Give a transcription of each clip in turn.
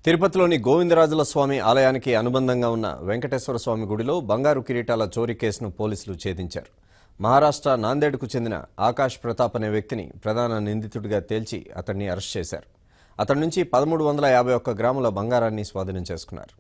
తిరుపతిలోని గోవిందరాజుల స్వామి ఆలయానికి అనుబంధంగా ఉన్న వెంకటేశ్వర స్వామి గుడిలో బంగారు కిరీటాల చోరీ కేసును పోలీసులు ఛేదించారు. మహారాష్ట్ర నాందేడ్కు చెందిన ఆకాష్ ప్రతాప్ అనే వ్యక్తిని ప్రధాన నిందితుడిగా తేల్చి అతన్ని అరెస్ట్ చేశారు. అతడి నుంచి 1351 గ్రాముల బంగారాన్ని స్వాధీనం చేసుకున్నారు.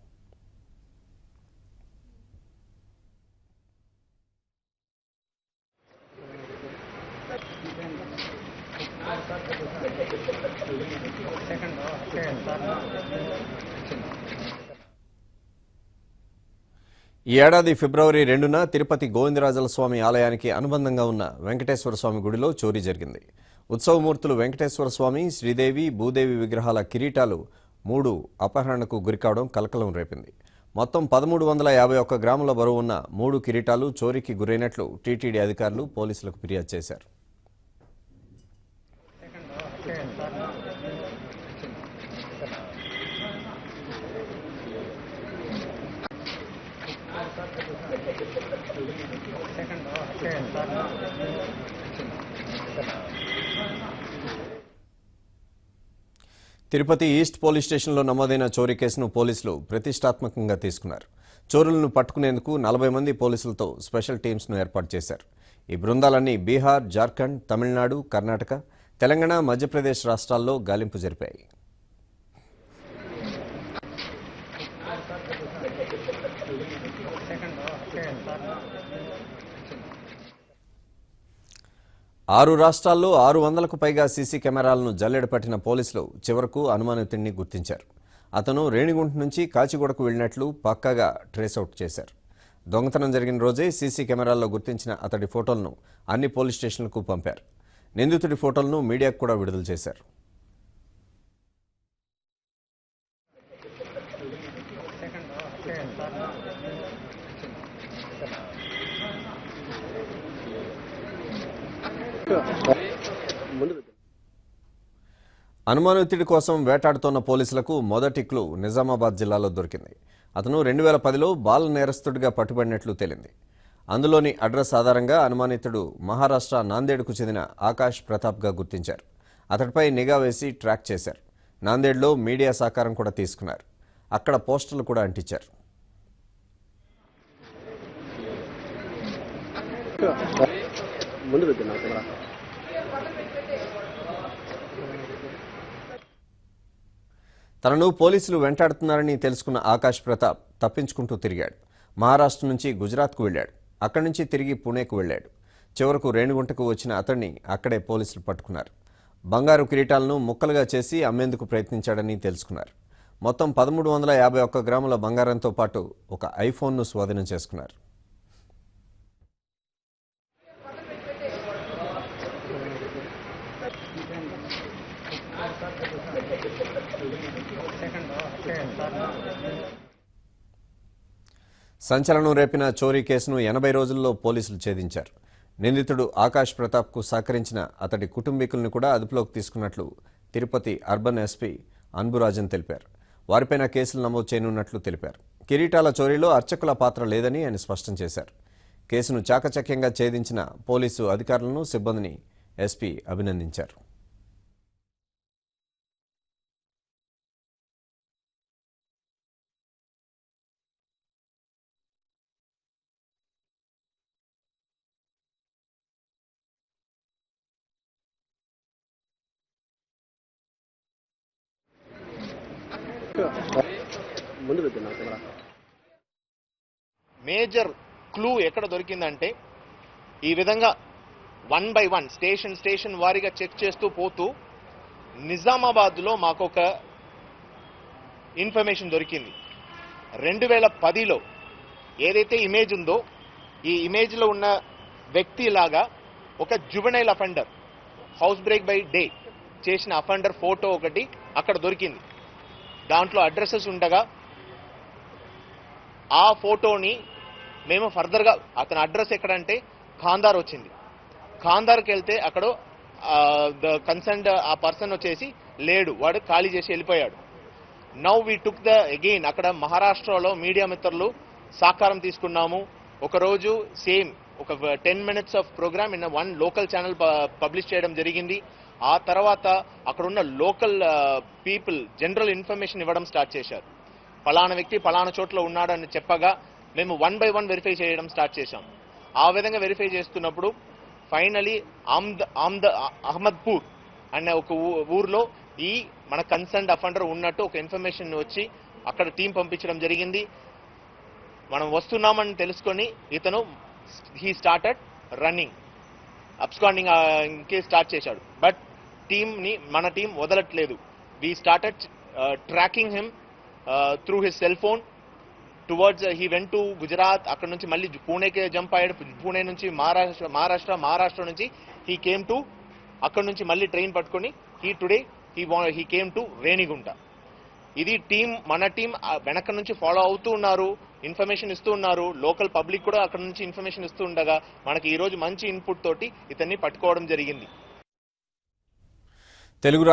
ఈ ఏడాది ఫిబ్రవరి 2న తిరుపతి గోవిందరాజుల స్వామి ఆలయానికి అనుబంధంగా ఉన్న వెంకటేశ్వర స్వామి గుడిలో చోరీ జరిగింది. ఉత్సవమూర్తులు వెంకటేశ్వర స్వామి, శ్రీదేవి, భూదేవి విగ్రహాల కిరీటాలు 3 అపహరణకు గురికావడం కలకలం రేపింది. మొత్తం 1351 గ్రాముల బరువు ఉన్న 3 కిరీటాలు చోరీకి గురైనట్లు టీటీడీ అధికారులు పోలీసులకు ఫిర్యాదు చేశారు. తిరుపతి ఈస్ట్ పోలీస్ స్టేషన్లో నమోదైన చోరీ కేసును పోలీసులు ప్రతిష్టాత్మకంగా తీసుకున్నారు. చోరులను పట్టుకునేందుకు 40 మంది పోలీసులతో స్పెషల్ టీమ్స్ను ఏర్పాటు చేశారు. ఈ బృందాలన్నీ బీహార్, జార్ఖండ్, తమిళనాడు, కర్ణాటక, తెలంగాణ, మధ్యప్రదేశ్ రాష్ట్రాల్లో గాలింపు జరిపాయి. ఆరు రాష్ట్రాల్లో 600కు పైగా సీసీ కెమెరాలను జల్లెడ పట్టిన పోలీసులు చివరకు అనుమానితుడిని గుర్తించారు. అతను రేణిగుంట నుంచి కాచిగూడకు వెళ్లినట్లు పక్కాగా ట్రేస్అవుట్ చేశారు. దొంగతనం జరిగిన రోజే సీసీ కెమెరాల్లో గుర్తించిన అతడి ఫోటోలను అన్ని పోలీస్ స్టేషన్లకు పంపారు. నిందితుడి ఫోటోలను మీడియాకు కూడా విడుదల చేశారు. అనుమానితుడి కోసం వేటాడుతోన్న పోలీసులకు మొదటి క్లూ నిజామాబాద్ జిల్లాలో దొరికింది. అతను 2010లో బాల నేరస్తుడిగా పట్టుబడినట్లు తేలింది. అందులోని అడ్రస్ ఆధారంగా అనుమానితుడు మహారాష్ట్ర నాందేడ్కు చెందిన ఆకాష్ ప్రతాప్గా గుర్తించారు. అతడిపై నిఘా వేసి ట్రాక్ చేశారు. నాందేడ్లో మీడియా సహకారం కూడా తీసుకున్నారు. అక్కడ పోస్టర్లు కూడా అంటించారు. తనను పోలీసులు వెంటాడుతున్నారని తెలుసుకున్న ఆకాష్ ప్రతాప్ తప్పించుకుంటూ తిరిగాడు. మహారాష్ట్ర నుంచి గుజరాత్కు వెళ్లాడు. అక్కడి నుంచి తిరిగి పుణేకు వెళ్లాడు. చివరకు రేణిగుంటకు వచ్చిన అతన్ని అక్కడే పోలీసులు పట్టుకున్నారు. బంగారు కిరీటాలను ముక్కలుగా చేసి అమ్మేందుకు ప్రయత్నించాడని తెలుసుకున్నారు. మొత్తం 1351 గ్రాముల బంగారంతో పాటు ఒక ఐఫోన్ను స్వాధీనం చేసుకున్నారు. సంచలనం రేపిన చోరీ కేసును 80 రోజుల్లో పోలీసులు ఛేదించారు. నిందితుడు ఆకాష్ ప్రతాప్కు సహకరించిన అతడి కుటుంబీకులను కూడా అదుపులోకి తీసుకున్నట్లు తిరుపతి అర్బన్ ఎస్పీ అన్బురాజన్ తెలిపారు. వారిపైన కేసులు నమోదు చేయనున్నట్లు తెలిపారు. కిరీటాల చోరీలో అర్చకుల పాత్ర లేదని ఆయన స్పష్టం చేశారు. కేసును చాకచక్యంగా ఛేదించిన పోలీసు అధికారులను, సిబ్బందిని ఎస్పీ అభినందించారు. మేజర్ క్లూ ఎక్కడ దొరికిందంటే, ఈ విధంగా 1 by 1 స్టేషన్ వారీగా చెక్ చేస్తూ పోతూ నిజామాబాద్లో మాకు ఒక ఇన్ఫర్మేషన్ దొరికింది. 2010లో ఏదైతే ఇమేజ్ ఉందో, ఈ ఇమేజ్లో ఉన్న వ్యక్తి లాగా ఒక juvenile offender, house break by day చేసిన అఫెండర్ ఫోటో ఒకటి అక్కడ దొరికింది. దాంట్లో అడ్రసెస్ ఉండగా ఆ ఫోటోని మేము ఫర్దర్గా అతని అడ్రస్ ఎక్కడంటే ఖాందార్ వచ్చింది. ఖాందార్కి వెళ్తే అక్కడ కన్సర్న్డ్ ఆ పర్సన్ వచ్చేసి లేడు, వాడు ఖాళీ చేసి వెళ్ళిపోయాడు. Now we took the again అక్కడ మహారాష్ట్రలో మీడియా మిత్రులు సహకారం తీసుకున్నాము. ఒకరోజు సేమ్ ఒక 10 minutes of program in 1 local channel publish చేయడం జరిగింది. ఆ తర్వాత అక్కడున్న లోకల్ పీపుల్ జనరల్ ఇన్ఫర్మేషన్ ఇవ్వడం స్టార్ట్ చేశారు. పలానా వ్యక్తి పలానా చోట్ల ఉన్నాడని చెప్పగా మేము 1 by 1 వెరిఫై చేయడం స్టార్ట్ చేశాం. ఆ విధంగా వెరిఫై చేస్తున్నప్పుడు ఫైనలీ అహ్మద్పూర్ అనే ఒక ఊర్లో ఈ మన కన్సర్న్డ్ అఫెండర్ ఉన్నట్టు ఒక ఇన్ఫర్మేషన్ వచ్చి అక్కడ టీం పంపించడం జరిగింది. మనం వస్తున్నామని తెలుసుకొని ఇతను he started running, absconding case start చేశాడు. బట్ మన టీం వదలట్లేదు. We started tracking him through his cell phone towards he went to Gujarat. అక్కడ నుంచి మళ్ళీ పూణేకి జంప్ అయ్యాడు. పూణే నుంచి మహారాష్ట్ర నుంచి హీ కేమ్ టు, అక్కడ నుంచి మళ్ళీ ట్రైన్ పట్టుకొని హీ కేమ్ టు రేణిగుంట. ఇది మన టీం వెనక నుంచి ఫాలో అవుతూ ఉన్నారు, ఇన్ఫర్మేషన్ ఇస్తూ ఉన్నారు. లోకల్ పబ్లిక్ కూడా అక్కడ నుంచి ఇన్ఫర్మేషన్ ఇస్తూ ఉండగా మనకి ఈ రోజు మంచి ఇన్పుట్ తోటి ఇతన్ని పట్టుకోవడం జరిగింది. తెలుగు